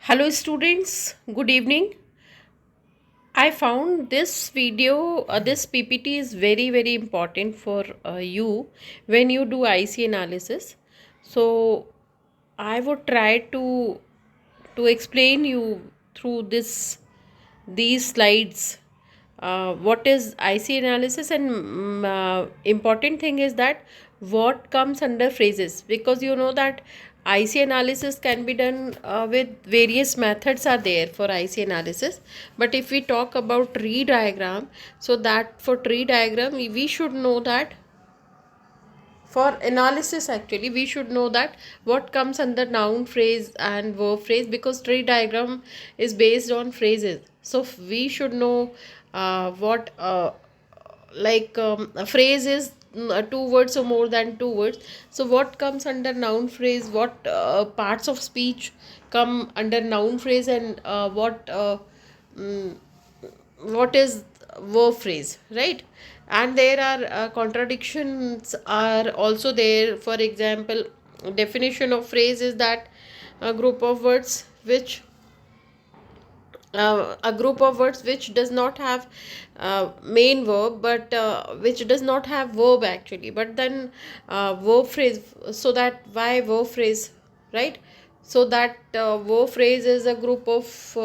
Hello students, good evening. I found this video, this PPT is very important for you when you do IC analysis. So I would try to explain you through these slides what is IC analysis, and important thing is that what comes under phrases, because you know that IC analysis can be done with various methods are there for IC analysis. But if we talk about tree diagram, so that for tree diagram we should know that for analysis actually we should know that what comes under noun phrase and verb phrase, because tree diagram is based on phrases. So we should know what a phrase is two words or more than two words. So what comes under noun phrase, what parts of speech come under noun phrase, and mm, what is verb phrase, right? And there are contradictions are also there. For example, definition of phrase is that a group of words which does not have main verb, but which does not have verb actually, but then verb phrase. So that why verb phrase, right? So that verb phrase is a group of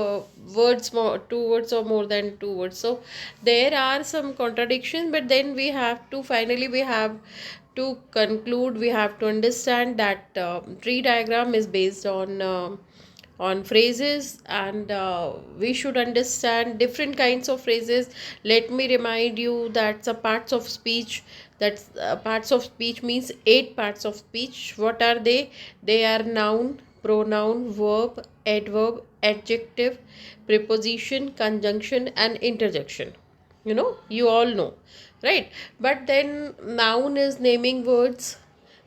words, more two words or more than two words. So there are some contradictions, but then we have to finally we have to conclude, we have to understand that tree diagram is based on phrases, and we should understand different kinds of phrases. Let me remind you that the parts of speech, that parts of speech means 8 parts of speech. What are they? They are noun, pronoun, verb, adverb, adjective, preposition, conjunction, and interjection. You all know, right? But then noun is naming words,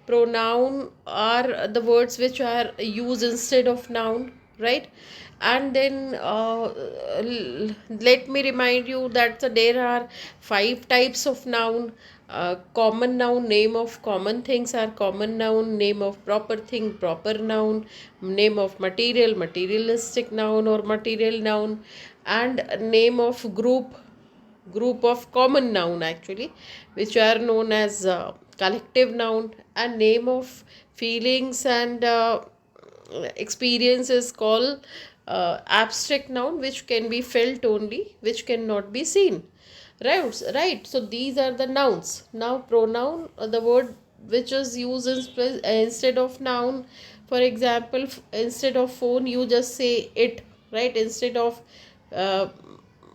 pronoun are the words which are used instead of noun, right? And then let me remind you that there are 5 types of noun. Common noun, name of common things are common noun. Name of proper thing, proper noun. Name of material, materialistic noun or material noun. And name of group of common noun actually, which are known as collective noun. And name of feelings and experience is called abstract noun, which can be felt only, which cannot be seen, right? So these are the nouns. Now pronoun, the word which is used instead of noun. For example, instead of phone you just say it, right? Instead of uh,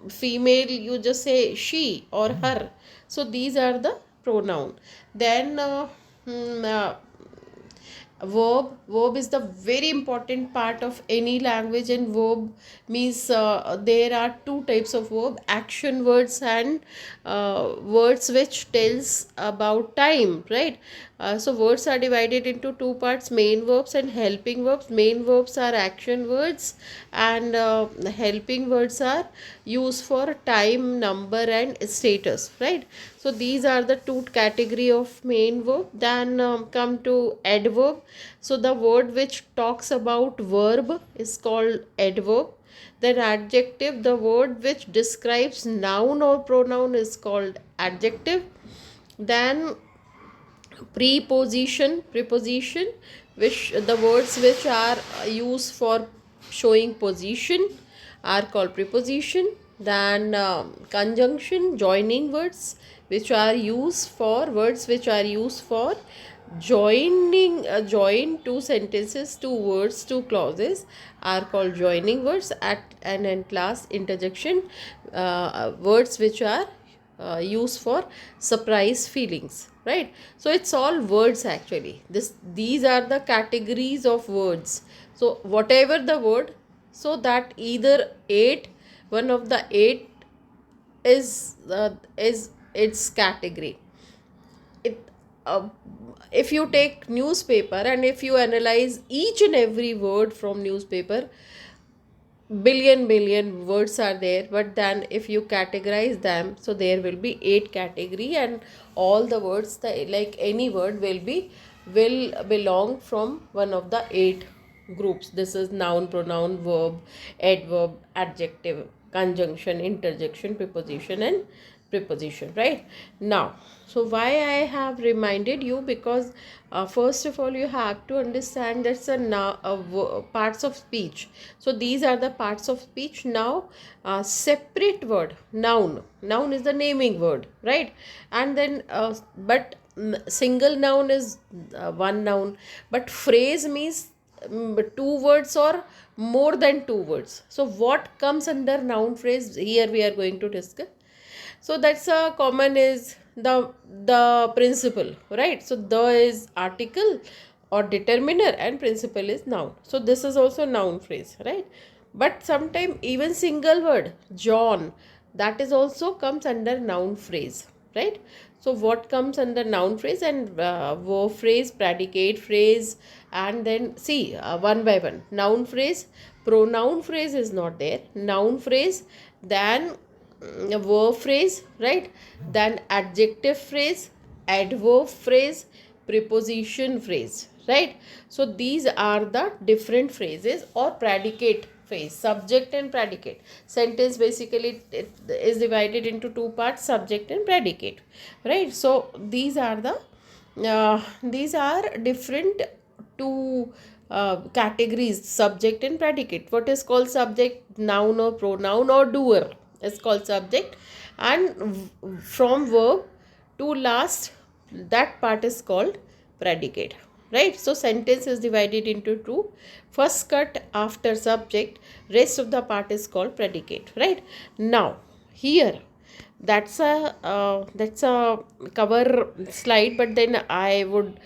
female you just say she or her. So these are the pronoun. Then verb is the very important part of any language, and verb means there are 2 types of verb: action words and words which tells about time, right? So words are divided into 2 parts: main verbs and helping verbs. Main verbs are action words, and helping words are used for time, number, and status, right? So these are the 2 category of main verb. Then come to adverb. So the word which talks about verb is called adverb. Then adjective, the word which describes noun or pronoun, is called adjective. Then preposition, which the words which are used for showing position are called preposition. Then conjunction, joining words, which are used for words which are used for join 2 sentences, 2 words, 2 clauses, are called joining words. And at last interjection, words which are used for surprise feelings, right? So it's all words actually. These are the categories of words. So whatever the word, so that either one of the 8 is its category. It If you take newspaper and if you analyze each and every word from newspaper, billion words are there, but then if you categorize them, so there will be 8 category, and all the words, like any word will belong from one of the 8 groups. This is noun, pronoun, verb, adverb, adjective, conjunction, interjection, preposition, and preposition, right? Now, so why I have reminded you, because first of all you have to understand that's parts of speech. So these are the parts of speech. Now separate word, noun is the naming word, right? And then but single noun is one noun, but phrase means two words or more than two words. So what comes under noun phrase, here we are going to discuss. So that's a common is the principle, right? So the is article or determiner and principle is noun. So this is also noun phrase, right? But sometimes even single word John, that is also comes under noun phrase, right? So what comes under noun phrase and verb phrase, predicate phrase, and then see one by one. Noun phrase, pronoun phrase is not there. Noun phrase, then verb phrase, right? Then adjective phrase, adverb phrase, preposition phrase, right? So these are the different phrases or predicate phrase, subject and predicate. Sentence basically it is divided into two parts, subject and predicate, right? So these are different two categories, subject and predicate. What is called subject? Noun or pronoun or doer is called subject, and from verb to last, that part is called predicate, right? So sentence is divided into two. First cut after subject, rest of the part is called predicate, right? Now here that's a cover slide, but then I would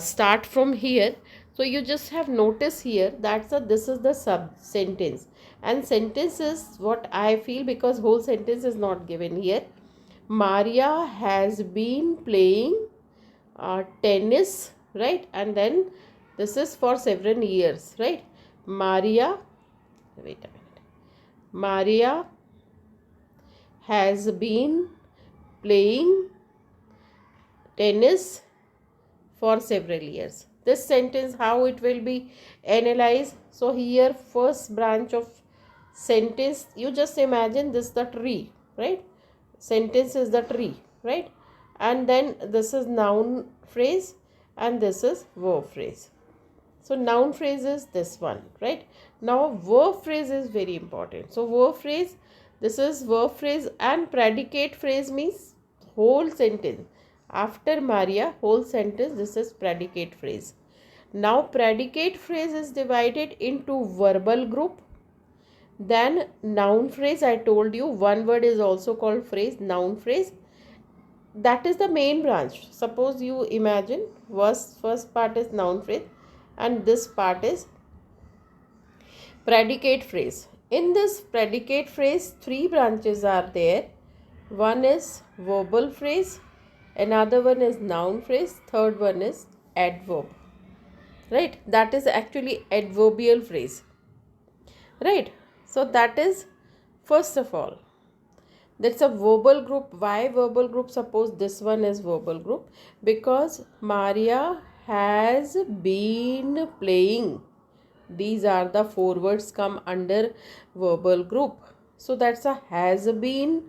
start from here. So you just have notice here that's a this is the sub sentence, and sentence is what I feel, because whole sentence is not given here. Maria has been playing tennis, right? And then this is for several years, right? Maria, wait a minute. Maria has been playing tennis for several years. This sentence, how it will be analyzed? So here first branch of sentence, you just imagine this the tree, right? Sentence is the tree, right? And then this is noun phrase and this is verb phrase. So noun phrase is this one, right? Now verb phrase is very important. So verb phrase, this is verb phrase, and predicate phrase means whole sentence. After Maria, whole sentence, this is predicate phrase. Now predicate phrase is divided into verbal group. Then noun phrase, I told you one word is also called phrase, noun phrase. That is the main branch. Suppose you imagine first part is noun phrase and this part is predicate phrase. In this predicate phrase, three branches are there. One is verbal phrase, another one is noun phrase, third one is adverb, right? That is actually adverbial phrase, right? So that is first of all, that's a verbal group. Why verbal group? Suppose this one is verbal group, because Maria has been playing. These are the four words come under verbal group. So that's a has been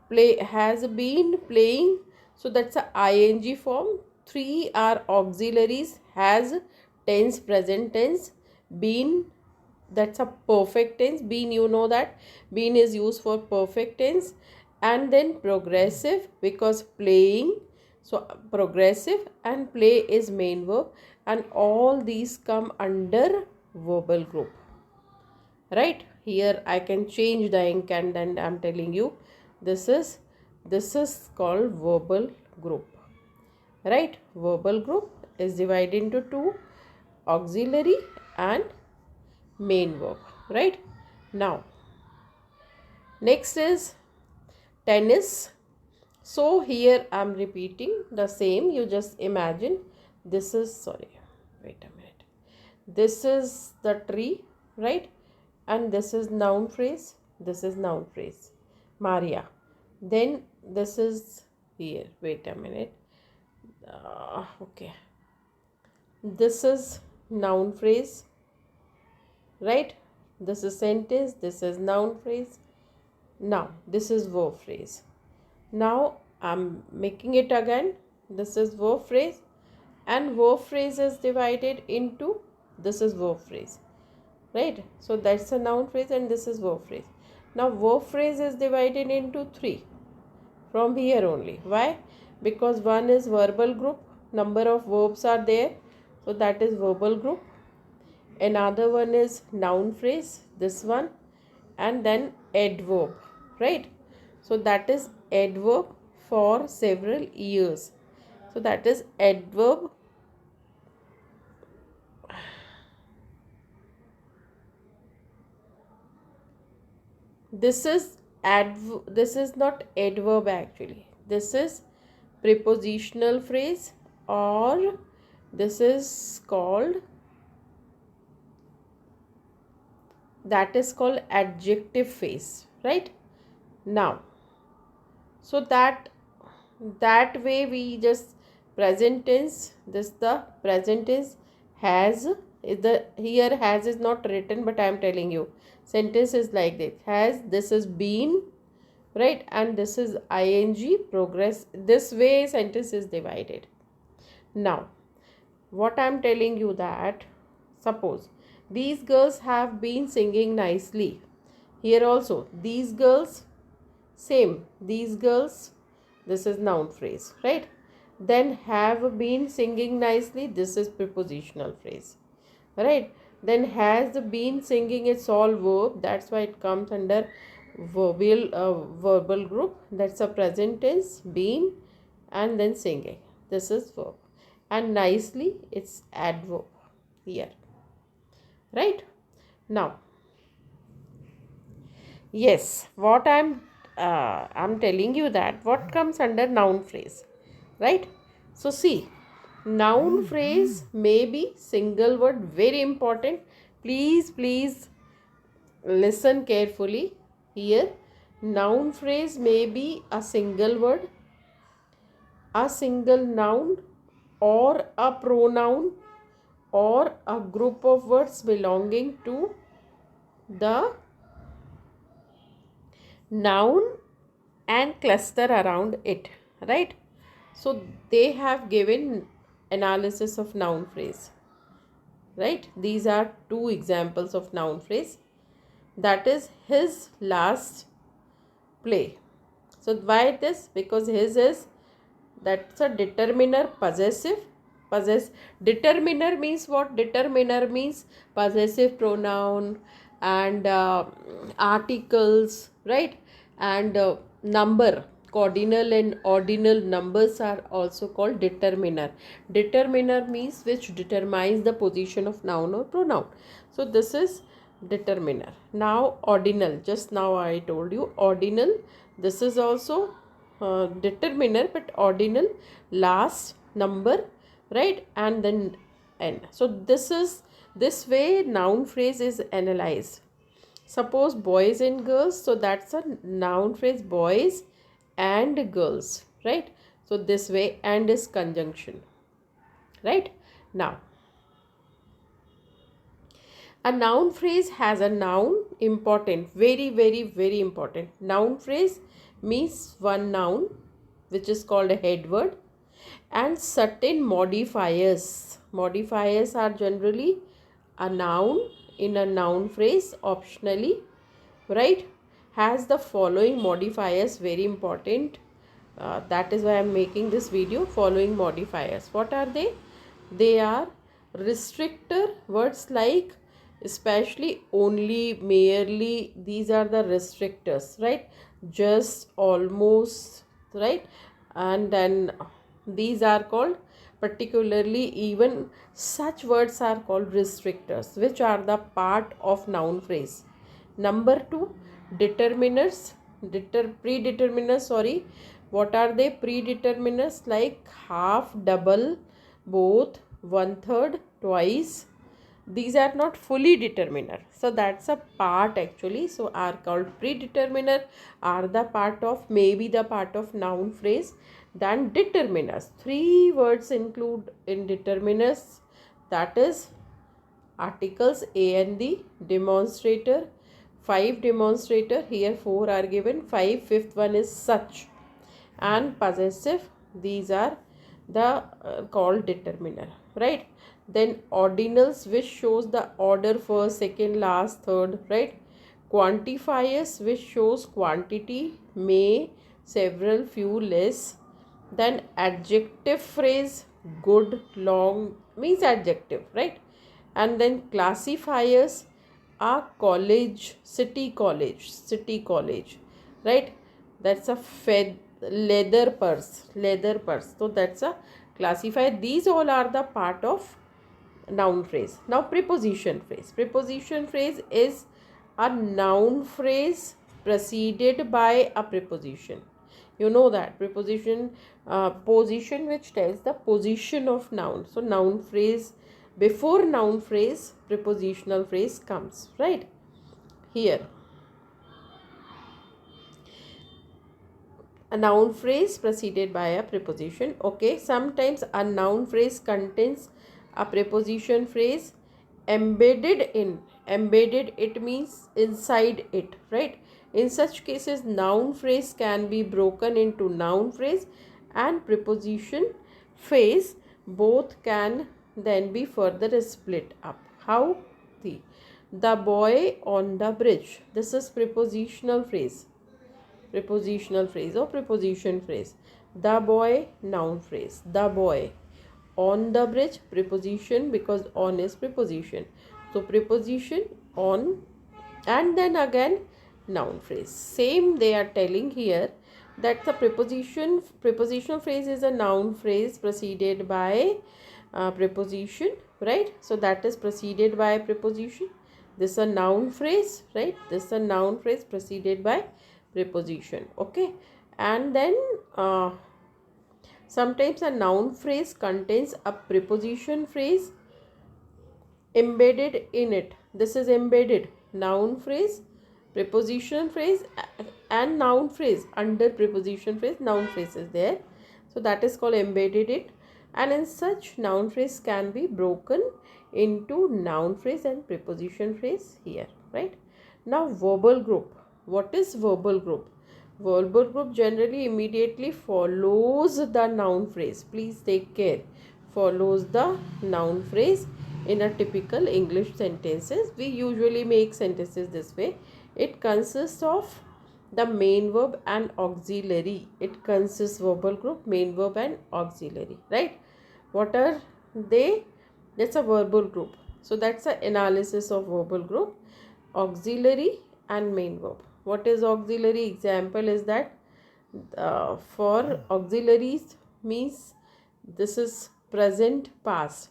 playing. So that's a ing form. Three are auxiliaries: has, tense, present tense, been, that's a perfect tense. Been, you know that been is used for perfect tense. And then progressive, because playing, so progressive, and play is main verb, and all these come under verbal group, right? Here I can change the ink, and then I'm telling you this is called verbal group, right? Verbal group is divided into two, auxiliary and main verb, right? Now next is tennis. So here I'm repeating the same. You just imagine this is, sorry, wait a minute, this is the tree, right? And this is noun phrase, this is noun phrase, Maria. Then this is here, wait a minute, okay, this is noun phrase, right? This is sentence, this is noun phrase. Now this is verb phrase. Now I'm making it again. This is verb phrase, and verb phrase is divided into, this is verb phrase, right? So that's a noun phrase and this is verb phrase. Now verb phrase is divided into three from here only. Why? Because one is verbal group, number of verbs are there, so that is verbal group. Another one is noun phrase, this one, and then adverb, right? So that is adverb for several years. So that is adverb. This is this is not adverb actually. This is prepositional phrase, or this is called, that is called adjective phrase, right? Now, so that way we just present tense, this the present tense has is the, here has is not written, but I am telling you sentence is like this: has, this is been, right? And this is ing progress. This way sentence is divided. Now what I am telling you, that suppose these girls have been singing nicely. Here also these girls, same, these girls, this is noun phrase, right? Then have been singing nicely, this is prepositional phrase, right? Then has been singing, it's all verb, that's why it comes under verbal group. That's a present tense, been, and then singing, this is verb. And nicely, it's adverb here, right? Now yes, what I'm telling you, that what comes under noun phrase, right? So see, noun phrase may be single word, very important. Please listen carefully here. Noun phrase may be a single word, a single noun, or a pronoun, or a group of words belonging to the noun and cluster around it, right? So they have given analysis of noun phrase, right? These are two examples of noun phrase. That is his last play. So why this? Because his is, that's a determiner, possessive. Determiner means what? Determiner means possessive pronoun and articles, right? And number, cardinal and ordinal numbers are also called determiner. Determiner means which determines the position of noun or pronoun. So this is determiner. Now ordinal, just now I told you ordinal, this is also determiner, but ordinal, last number, right? And then n. So this way noun phrase is analyzed. Suppose boys and girls, so that's a noun phrase, boys and girls, right? So this way, and is conjunction, right? Now a noun phrase has a noun, important, very important. Noun phrase means one noun, which is called a head word, and certain modifiers. Modifiers are generally a noun in a noun phrase, optionally, right? Has the following modifiers, very important. That is why I am making this video. Following modifiers, what are they? They are restrictor words like especially, only, merely, these are the restrictors, right? Just, almost, right? And then these are called, particularly, even such words are called restrictors, which are the part of noun phrase. Number two, determiners, predeterminers, sorry. What are they? Predeterminers like half, double, both, one third, twice. These are not fully determiner, so that's a part actually. So are called predeterminer, are the part of, maybe the part of noun phrase. Then determiners, three words include in determiners, that is articles A and the demonstrator, 5 demonstrator, here 4 are given, 5, fifth one is such, and possessive, these are the called determiner, right? Then ordinals, which shows the order, first, second, last, third, right? Quantifiers, which shows quantity, may, several, few, less. Then adjective phrase, good, long, means adjective, right? And then classifiers are college, city college, right? That's a leather purse, so that's a classifier. These all are the part of noun phrase. Now preposition phrase is a noun phrase preceded by a preposition. You know that preposition, position, which tells the position of noun. So noun phrase, before noun phrase prepositional phrase comes, right? Here a noun phrase preceded by a preposition. Okay, sometimes a noun phrase contains a preposition phrase embedded in. Embedded, it means inside it, right? In such cases noun phrase can be broken into noun phrase and preposition phrase, both can then be further split up. How? The boy on the bridge, this is prepositional phrase, or preposition phrase. The boy, noun phrase. The boy on the bridge, preposition, because on is preposition. So preposition on, and then again noun phrase. Same they are telling here, that the prepositional phrase is a noun phrase preceded by preposition, right? So that is preceded by preposition. This is a noun phrase, right? This is a noun phrase preceded by preposition. Okay, and then sometimes a noun phrase contains a preposition phrase embedded in it. This is embedded. Noun phrase, preposition phrase, and noun phrase. Under preposition phrase noun phrase is there, so that is called embedded it. And in such, noun phrase can be broken into noun phrase and preposition phrase here, right? Now verbal group. What is verbal group? Verbal group generally immediately follows the noun phrase. Please take care. Follows the noun phrase in a typical English sentences. We usually make sentences this way. It consists of the main verb and auxiliary. It consists verbal group, main verb and auxiliary, right? What are they? That's a verbal group. So that's the analysis of verbal group. Auxiliary and main verb. What is auxiliary? Example is that for auxiliaries means this is present past.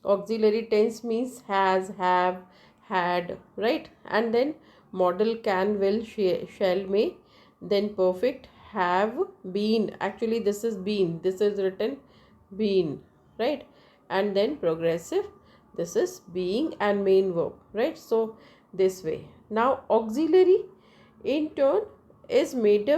Auxiliary tense means has, have, had, right? And then model can, will, shall, may. Then perfect, have, been. Actually this is been. This is written been, right? And then progressive, this is being and main verb, right? So this way. Now auxiliary in turn is made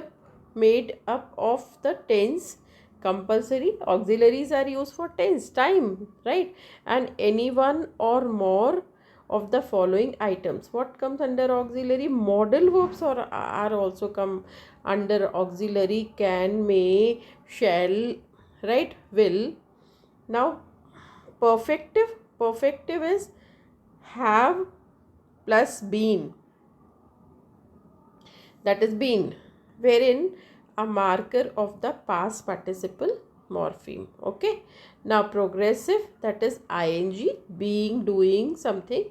up of the tense. Compulsory auxiliaries are used for tense, time, right? And any one or more of the following items. What comes under auxiliary? Modal verbs are also come under auxiliary: can, may, shall, right, will. Now perfective is have plus been, that is been, wherein a marker of the past participle morpheme. Okay, now progressive, that is ing, being, doing something.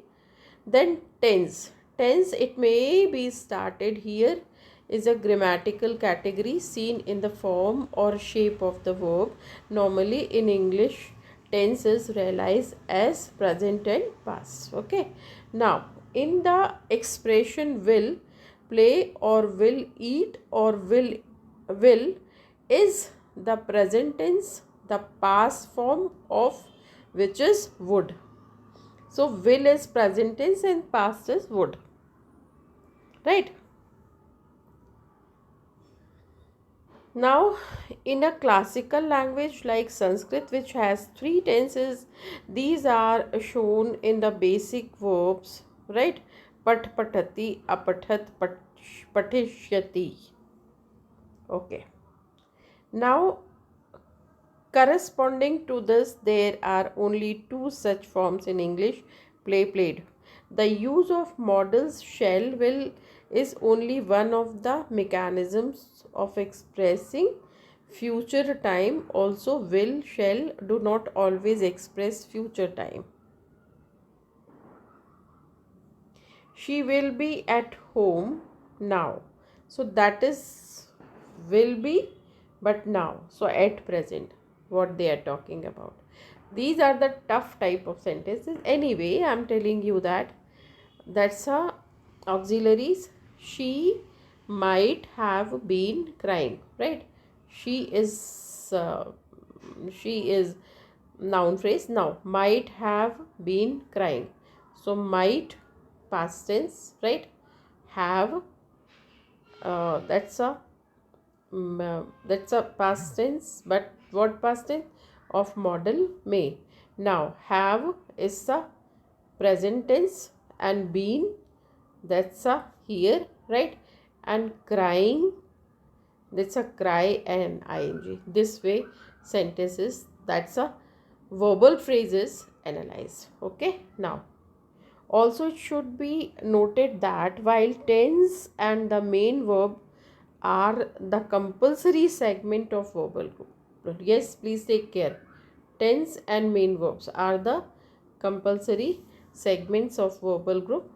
Then tense, it may be started here, is a grammatical category seen in the form or shape of the verb. Normally in English, tense is realized as present and past. Okay, now in the expression will, play or will, eat or will is the present tense, the past form of which is would. So will is present tense and past is would, right? Now, in a classical language like Sanskrit, which has three tenses, these are shown in the basic verbs, right? Pat patati, apathat, patishyati. Okay. Now, corresponding to this, there are only two such forms in English: play, played. The use of models shall, will is only one of the mechanisms of expressing future time. Also, will, shall do not always express future time. She will be at home now. So that is will be, but now. So at present, what they are talking about. These are the tough type of sentences. Anyway, I'm telling you that that's a auxiliaries. She might have been crying, right? She is she is noun phrase. Now might have been crying. So might past tense, right? Have that's a past tense, but what past tense of model may. Now have is the present tense, and been, that's a here, right? And crying, that's a cry and ing. This way sentences, that's a verbal phrases analyzed. Okay, now also it should be noted that while tense and the main verb are the compulsory segment of verbal group. Yes, please take care. Tense and main verbs are the compulsory segments of verbal group.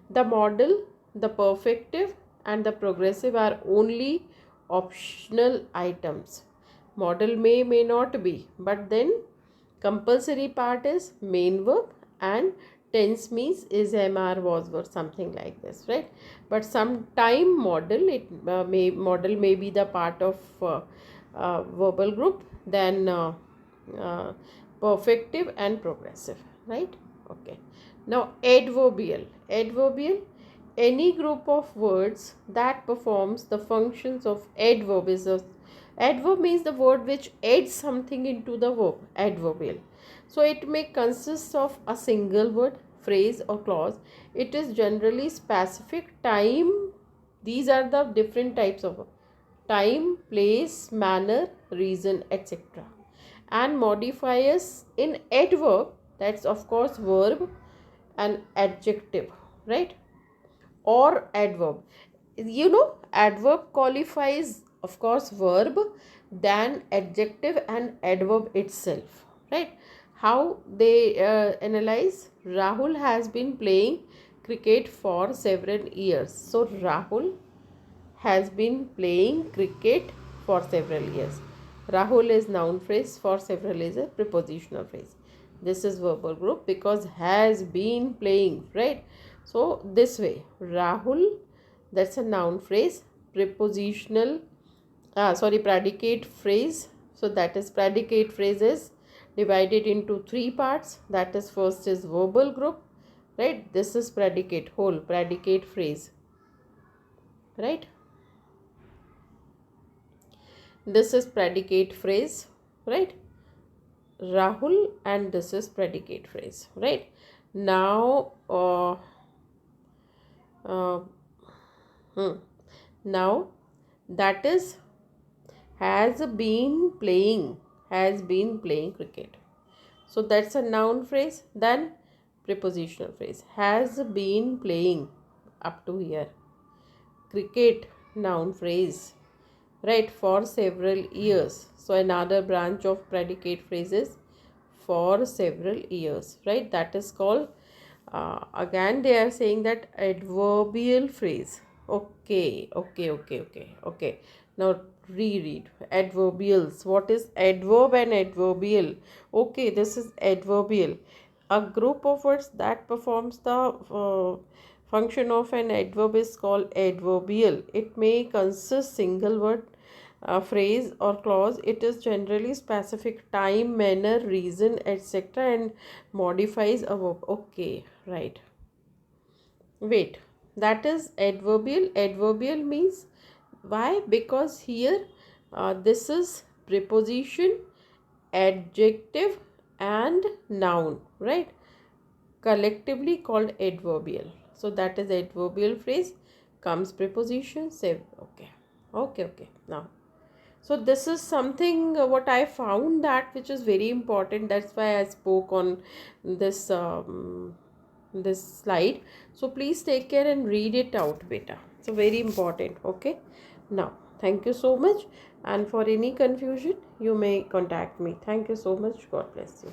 The modal, the perfective, and the progressive are only optional items. Modal may not be, but then compulsory part is main verb, and tense means is, MR, was, were, something like this, right? But sometime modal, modal may be the part of verbal group, then uh, perfective and progressive, right? Okay. Now adverbial, any group of words that performs the functions of adverb is a adverb means the word which adds something into the verb, adverbial. So it may consist of a single word, phrase, or clause. It is generally specific time. These are the different types of time, place, manner, reason, etc. And modifiers in adverb, that's of course verb and adjective, right? Or adverb. Adverb qualifies, of course, verb, then adjective and adverb itself, right? How they analyze: Rahul has been playing cricket for several years. So Rahul has been playing cricket for several years. Rahul is noun phrase, for several is a prepositional phrase. This is verbal group because has been playing, right? So this way, Rahul, that's a noun phrase, prepositional, predicate phrase. So that is predicate phrases divided into three parts. That is, first is verbal group, right? This is predicate, whole predicate phrase, right? This is predicate phrase, right? Rahul, and this is predicate phrase, right? Now uh, hmm. Now that is has been playing cricket. So that's a noun phrase. Then prepositional phrase, has been playing, up to here. Cricket, noun phrase, right, for several years. So another branch of predicate phrases, for several years, right? That is called again they are saying that adverbial phrase. Okay. Now reread adverbials. What is adverb and adverbial? Okay, this is adverbial, a group of words that performs the function of an adverb is called adverbial. It may consist single word, phrase, or clause. It is generally specific time, manner, reason, etc., and modifies a verb. Okay, right. Wait, that is adverbial. Adverbial means Why? Because here this is preposition, adjective and noun, right? Collectively called adverbial. So that is adverbial phrase, comes preposition, say. Okay, okay. Now, so this is something what I found that which is very important. That's why I spoke on this this slide. So please take care and read it out, beta. So very important. Okay. Now, thank you so much. And for any confusion, you may contact me. Thank you so much. God bless you.